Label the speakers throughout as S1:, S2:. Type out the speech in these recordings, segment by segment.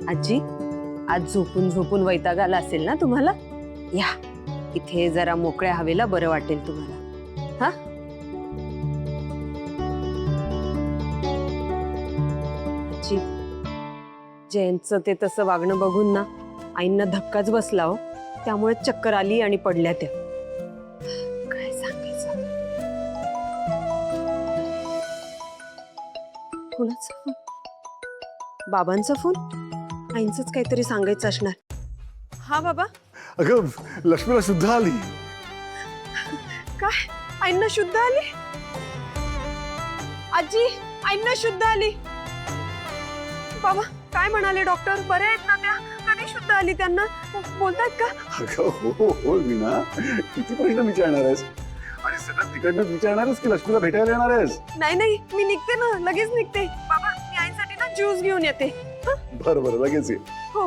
S1: आजी, आज झोपून झोपून वैताग आला असेल ना तुम्हाला? या इथे जरा मोकळ्या हवेला बरं वाटेल तुम्हाला. हा आजी, जयंतचं ते तसं वागणं बघून ना आईंना धक्काच बसला हो. त्यामुळे चक्कर आली आणि पडल्या त्या. काय सांगायचं? कोणाचा फोन? बाबांचा फोन? आईंचंच काहीतरी सांगायचं असणार. हा बाबा.
S2: अगं लक्ष्मीला शुद्ध आली.
S1: काय? आईंना शुद्ध आली? आजी, आईंना शुद्ध आली. बाबा काय म्हणाले डॉक्टर? बरे आहेत ना त्या? कधी शुद्ध आली त्यांना? बोलतात का?
S2: अगं हो हो मीना, किती प्रश्न विचारणारच आणि सगळं तिकडनं विचारणारच की लक्ष्मीला भेटायला येणार आहेस.
S1: नाही नाही, मी निघते ना, लगेच निघते. बाबा मी आईसाठी ना ज्यूस घेऊन येते.
S2: बरं बरं लगेच ये.
S1: हो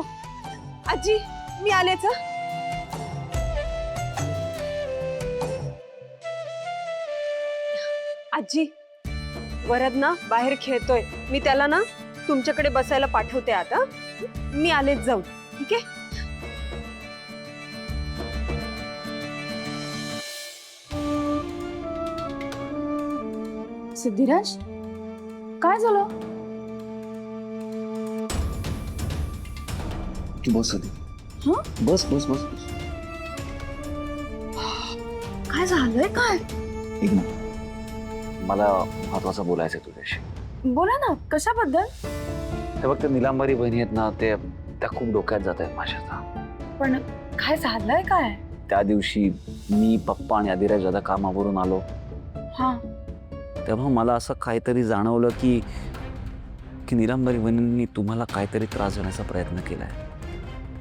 S1: आजी, मी आलेच. आजी, वरद ना बाहेर खेळतोय. मी त्याला ना तुमच्याकडे बसायला पाठवते आता. मी आलेच जाऊन. ठीक आहे?
S3: सिद्धिराज, काय झालं?
S2: बस आधी. बस बस बस बस.
S3: काय झालंय? काय
S4: एक ना, मला महत्वाचं बोलायचं आहे तुझ्याशी.
S3: बोला ना, कशाबद्दल?
S4: ते बघ, ते निलांबरी बहिणी आहेत ना, त्या खूप डोक्यात जात आहेत माझ्या.
S3: पण काय झालंय? काय
S4: त्या दिवशी मी, पप्पा आणि आदिराज दादा कामावरून आलो.
S3: हा,
S4: तेव्हा मला असं काहीतरी जाणवलं की निलांबरी बहिणींनी तुम्हाला काहीतरी त्रास देण्याचा प्रयत्न केलाय.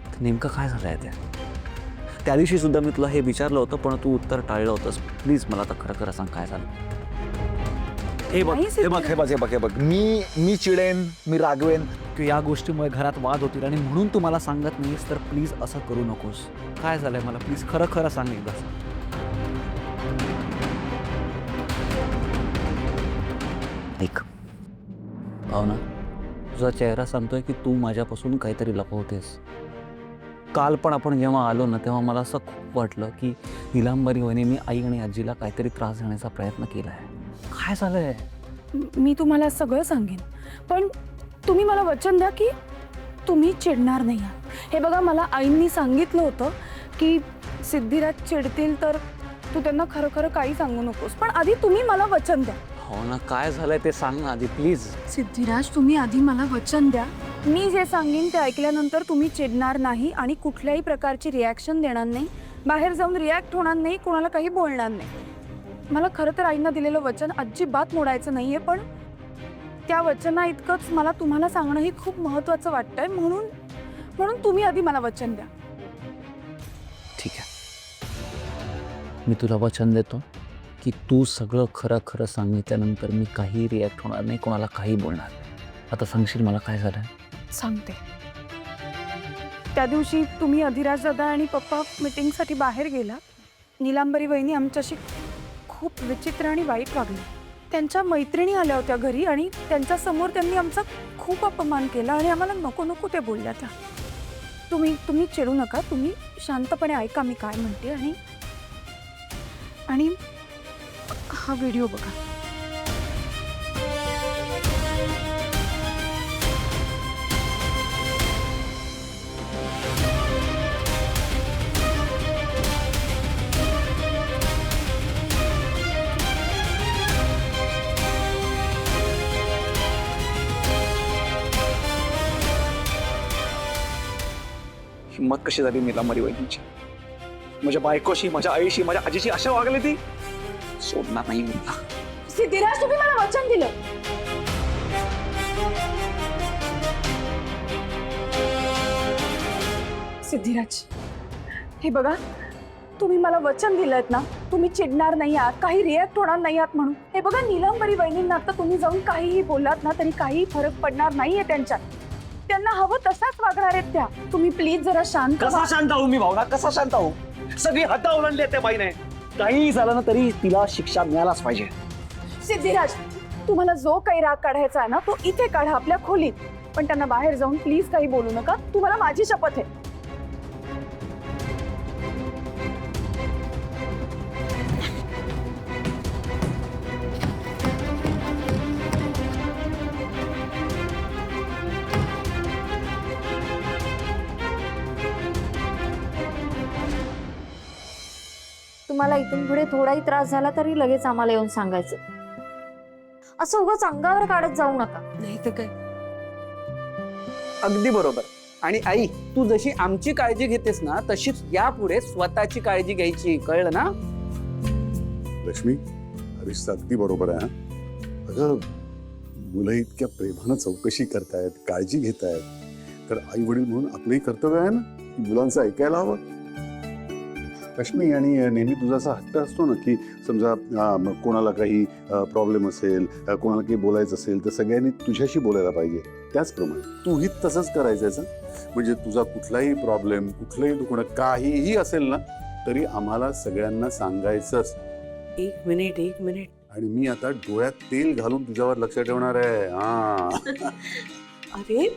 S4: तर नेमकं काय झालंय? त्या दिवशी सुद्धा मी तुला हे विचारलं होतं, पण तू उत्तर टाळलं होतंस. प्लीज मला आता खरं खरं सांग, काय झालं?
S5: हे बघ
S3: नाही
S5: हे बघ हे बघ हे बघ हे बघ मी चिडेन, मी रागवेन.
S6: की या गोष्टीमुळे घरात वाद होतील आणि म्हणून तू मला सांगत नाहीस, तर प्लीज असं करू नकोस. काय झालंय मला प्लीज खरं खरं सांग एकदा.
S4: ऐक भावना, तुझा चेहरा सांगतोय की तू माझ्यापासून काहीतरी लपवतेस. काल पण आपण जेव्हा आलो ना, तेव्हा मला असं खूप वाटलं की निलांबरी वहिनींनी आई आणि आजीला काहीतरी त्रास देण्याचा प्रयत्न केला आहे. काय झालंय?
S3: मी तुम्हाला सगळं सांगेन, पण तुम्ही मला वचन द्या की तुम्ही चिडणार नाही आहात. हे बघा, मला आईंनी सांगितलं होतं की सिद्धिराज चिडतील तर तू त्यांना खरं खरं काही सांगू नकोस. पण आधी तुम्ही मला वचन द्या.
S4: हो ना, काय झालंय ते सांग ना आधी प्लीज.
S3: सिद्धिराज, तुम्ही आधी मला वचन द्या. मी जे सांगेन ते ऐकल्यानंतर तुम्ही चिडणार नाही आणि कुठल्याही प्रकारची रिॲक्शन देणार नाही, बाहेर जाऊन रिॲक्ट होणार नाही, कोणाला काही बोलणार नाही. मला खरं तर आईंना दिलेलं वचन अजिबात मोडायचं नाहीये, पण त्या वचना इतकंच मला तुम्हाला सांगणंही खूप महत्त्वाचं वाटतंय. म्हणून तुम्ही आधी मला वचन द्या.
S4: ठीक आहे, मी तुला वचन देतो की तू सगळं खरं खरं सांगितल्यानंतर मी काही रिॲक्ट होणार नाही, कोणाला काही बोलणार नाही. आता सांगशील मला काय झालं?
S3: सांगते. त्या दिवशी तुम्ही अधिराज दादा आणि पप्पा मीटिंगसाठी बाहेर गेला. निलांबरी वहिनी आमच्याशी खूप विचित्र आणि वाईट वागली. त्यांच्या मैत्रिणी आल्या होत्या घरी आणि त्यांच्या समोर त्यांनी आमचा खूप अपमान केला आणि आम्हाला नको नको ते बोलल्या त्या. तुम्ही चिडू नका, तुम्ही शांतपणे ऐका मी काय म्हणते. आणि हा व्हिडिओ बघा.
S5: हिम्मत कशी झाली निलांबरी वहिनींची? माझ्या बायकोशी, माझ्या आईशी, माझ्या आजीशी अशा वागली ती. सोडणार नाही मी.
S3: सिद्धिराज, तुम्ही मला वचन दिलं. सिद्धिराज, हे बघा, तुम्ही मला वचन दिलंत ना, तुम्ही चिडणार नाही आहात, काही रिॲक्ट होणार नाही आहात म्हणून. हे बघा, निलांबरी वहिनींना आता तुम्ही जाऊन काहीही बोललात ना तरी काही फरक पडणार नाहीये त्यांच्यात. त्यांना हवं तसाच वागणार आहेत त्या. तुम्ही प्लीज जरा शांत
S5: कसा शांत होऊ मी भावना? कसा शांत होऊ? सगळी हद्द ओलांडली त्या बाईने. काही झालं ना तरी तिला शिक्षा मिळालाच पाहिजे.
S3: सिद्धिराज, तुम्हाला जो काही राग काढायचा आहे ना तो इथे काढा, आपल्या खोलीत. पण त्यांना बाहेर जाऊन प्लीज काही बोलू नका, तुम्हाला माझी शपथ आहे.
S7: तुम्हाला इथून पुढे थोडाही त्रास झाला तरी लगेच आम्हाला येऊन सांगायचं. असं उगाच अंगावर काढत जाऊ नका.
S1: नाही तर काय.
S8: अगदी बरोबर. आणि आई, तू जशी आमची काळजी घेतेस ना तशीच यापुढे स्वतःची काळजी घ्यायची, कळलं ना?
S2: लक्ष्मी, हरीशचं अगदी बरोबर आहे. अगं, मुलं इतक्या प्रेमानं चौकशी करतायत, काळजी घेतायत, तर आई वडील म्हणून आपलंही कर्तव्य आहे ना की मुलांचं ऐकायला हवं. लक्ष्मी, आणि नेहमी तुझा असा हट्ट असतो ना की समजा कोणाला काही प्रॉब्लेम असेल, कोणाला काही बोलायचं असेल तर सगळ्यांनी तुझ्याशी बोलायला पाहिजे. त्याचप्रमाणे तूही तसंच करायचं. म्हणजे तुझा कुठलाही प्रॉब्लेम, कुठलंही दुखणं, काहीही असेल ना तरी आम्हाला सगळ्यांना सांगायचंच.
S1: एक मिनिट.
S2: आणि मी आता डोळ्यात तेल घालून तुझ्यावर लक्ष ठेवणार आहे. हा.
S9: अरे,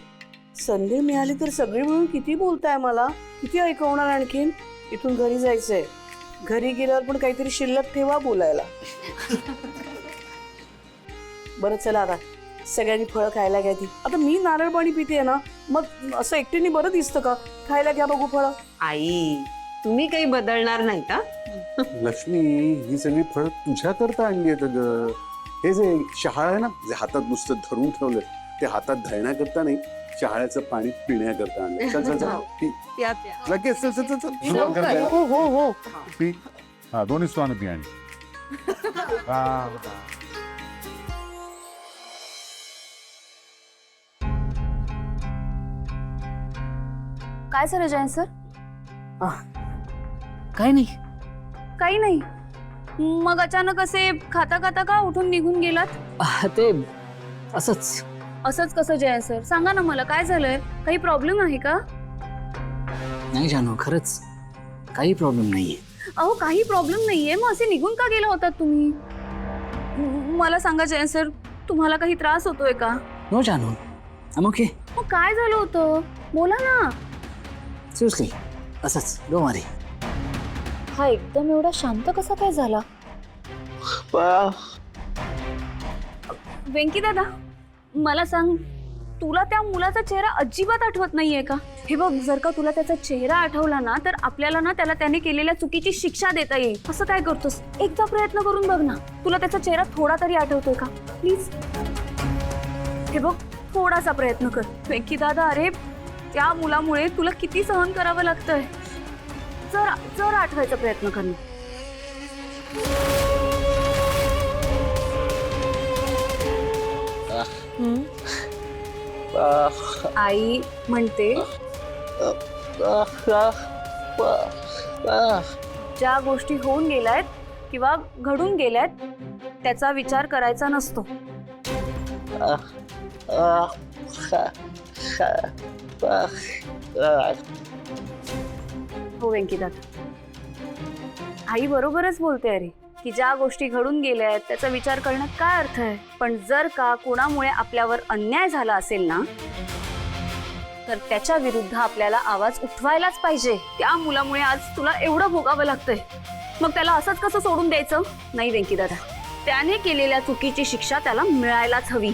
S9: संधी मिळाली तर सगळे मिळून किती बोलताय, मला किती ऐकवणार आणखीन. इथून घरी जायचंय. घरी गेल्यावर पण काहीतरी शिल्लक ठेवा बोलायला. बरं चला आता सगळ्यांनी फळं खायला घ्या. ती आता मी नारळ पाणी पिते ना, मग असं एकटीने बरं दिसतं का? खायला घ्या बघू फळं.
S1: आई, तुम्ही काही बदलणार नाही का?
S2: लक्ष्मी, ही सगळी फळं तुझ्याकरता आणली आहेत ग. हे जे शहाळ आहे ना, जे हातात नुसतं धरून ठेवलं, ते हातात धरण्याकरता नाही, शहाळ्याचं पाणी पिण्याकरता आणलं. चल चल चल पी. लगेच चल चल चल चल.
S9: हो हो हो.
S2: पी. हा, दोन्ही स्वान पी. आणि
S7: काय झालं जयंत सर?
S4: काय नाही.
S7: काही नाही. मग अचानक असे खाता खाता का उठून निघून गेलात?
S4: ते असंच.
S7: असंच कसं जयंत सर? सांगा ना मला, काय झालंय? काही प्रॉब्लेम आहे का?
S4: नाही जानू, खरंच काही प्रॉब्लेम नाहीये.
S7: अहो, काही प्रॉब्लेम नाहीये, मग असे निघून का गेला होतात तुम्ही? मला सांगा जयंत सर, तुम्हाला काही त्रास होतोय का?
S4: नो जानू, आय ओके.
S7: मग काय झालं होतं? बोला ना.
S4: सिरियसली, असंच, डोंट वरी.
S7: हा एकदम एवढा शांत कसा काय झाला? वेंकी दादा, मला सांग, तुला त्या मुलाचा चेहरा अजिबात आठवत नाहीये का? हे बघ, जर का तुला त्याचा चेहरा आठवला ना तर आपल्याला ना त्याला त्याने केलेल्या चुकीची शिक्षा देता येईल. असं काय करतोस? एकदा प्रयत्न करून बघ ना. तुला त्याचा चेहरा थोडा तरी आठवतोय का? प्लीज. हे बघ, थोडासा प्रयत्न कर. वेंकी दादा, अरे त्या मुलामुळे तुला किती सहन करावं लागतंय. जर आठवायचा प्रयत्न कर ना. आई म्हणते, ज्या गोष्टी होऊन गेल्यात किंवा घडून गेल्यात त्याचा विचार करायचा नसतो. हो वेंकीदादा, आई बरोबरच बोलते. अरे, की ज्या गोष्टी घडून गेल्या आहेत त्याचा विचार करण्यात काय अर्थ आहे? पण जर का कोणामुळे आपल्यावर अन्याय झाला असेल ना तर त्याच्या विरुद्ध आपल्याला आवाज उठवायलाच पाहिजे. त्या मुलामुळे आज तुला एवढं भोगावं लागतंय, मग त्याला असंच कसं सोडून द्यायचं? नाही वेंकीदादा, त्याने केलेल्या चुकीची शिक्षा त्याला मिळायलाच हवी.